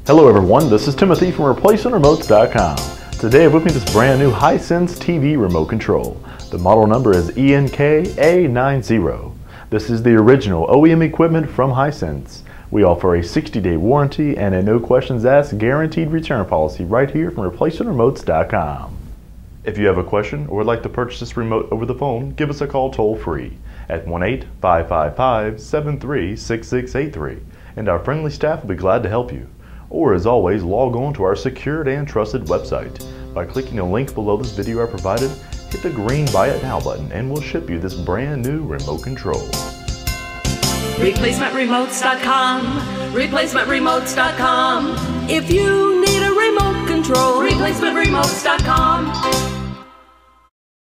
Hello everyone, this is Timothy from ReplacementRemotes.com. Today I've with me this brand new HISENSE TV remote control. The model number is ENKA90. This is the original OEM equipment from HISENSE. We offer a 60-day warranty and a no questions asked guaranteed return policy right here from ReplacementRemotes.com. If you have a question or would like to purchase this remote over the phone, give us a call toll free at 1-855-553-6683 and our friendly staff will be glad to help you. Or as always, log on to our secured and trusted website. By clicking the link below this video I provided, hit the green Buy It Now button and we'll ship you this brand new remote control. ReplacementRemotes.com, ReplacementRemotes.com. If you need a remote control, ReplacementRemotes.com.